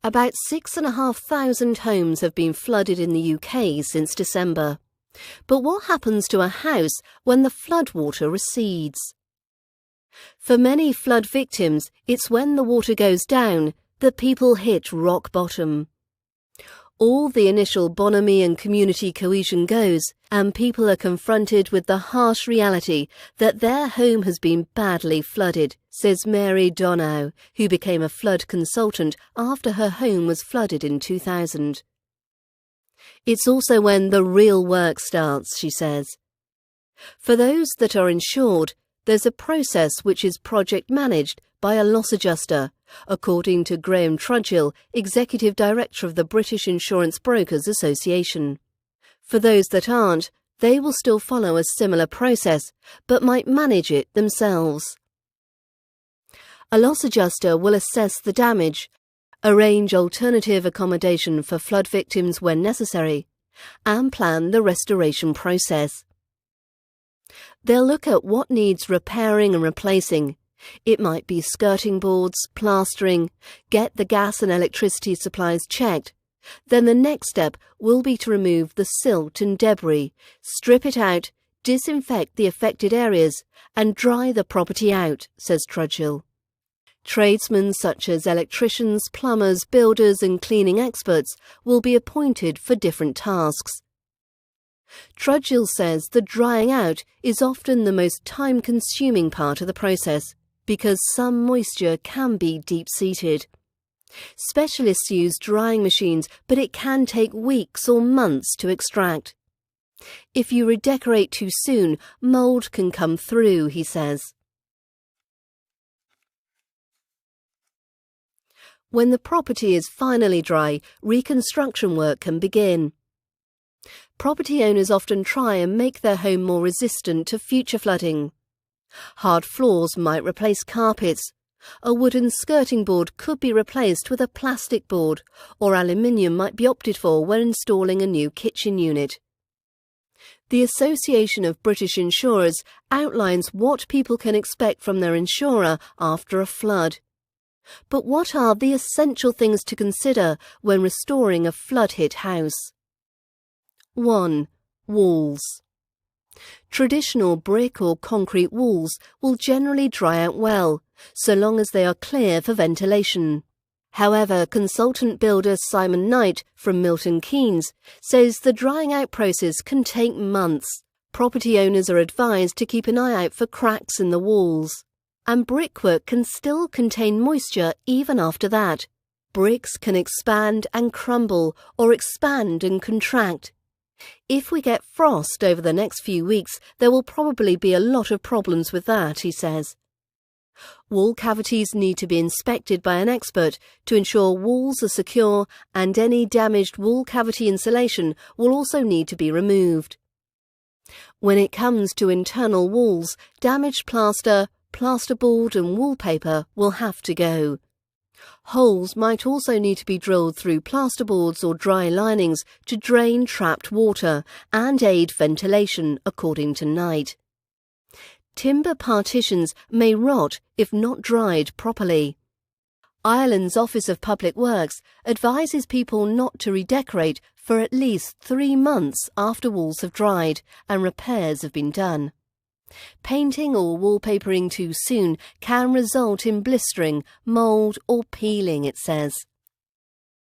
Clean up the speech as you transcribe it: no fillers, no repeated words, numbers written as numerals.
About 6,500 homes have been flooded in the UK since December. But what happens to a house when the floodwater recedes? For many flood victims, it's when the water goes down that people hit rock bottom. All the initial bonhomie and community cohesion goes, and people are confronted with the harsh reality that their home has been badly flooded, says Mary Donow, who became a flood consultant after her home was flooded in 2000. It's also when the real work starts, she says. For those that are insured, there's a process which is project managed by a loss adjuster, according to Graham Trudgill, Executive Director of the British Insurance Brokers Association. For those that aren't, they will still follow a similar process, but might manage it themselves. A loss adjuster will assess the damage, arrange alternative accommodation for flood victims when necessary, and plan the restoration process. They'll look at what needs repairing and replacing. It might be skirting boards, plastering, get the gas and electricity supplies checked. Then the next step will be to remove the silt and debris, strip it out, disinfect the affected areas, and dry the property out, says Trudgill. Tradesmen such as electricians, plumbers, builders and cleaning experts will be appointed for different tasks. Trudgill says the drying out is often the most time-consuming part of the process because some moisture can be deep-seated. Specialists use drying machines, but it can take weeks or months to extract. If you redecorate too soon, mould can come through, he says. When the property is finally dry, reconstruction work can begin. Property owners often try and make their home more resistant to future flooding. Hard floors might replace carpets. A wooden skirting board could be replaced with a plastic board, or aluminium might be opted for when installing a new kitchen unit. The Association of British Insurers outlines what people can expect from their insurer after a flood. But what are the essential things to consider when restoring a flood-hit house? 1. Walls. Traditional brick or concrete walls will generally dry out well, so long as they are clear for ventilation. However, consultant builder Simon Knight from Milton Keynes says the drying out process can take months. Property owners are advised to keep an eye out for cracks in the walls. And brickwork can still contain moisture even after that. Bricks can expand and crumble or expand and contract. If we get frost over the next few weeks, there will probably be a lot of problems with that, he says. Wall cavities need to be inspected by an expert to ensure walls are secure, and any damaged wall cavity insulation will also need to be removed. When it comes to internal walls, damaged plaster, plasterboard and wallpaper will have to go. Holes might also need to be drilled through plasterboards or dry linings to drain trapped water and aid ventilation, according to Knight. Timber partitions may rot if not dried properly. Ireland's Office of Public Works advises people not to redecorate for at least 3 months after walls have dried and repairs have been done. Painting or wallpapering too soon can result in blistering, mould or peeling, it says.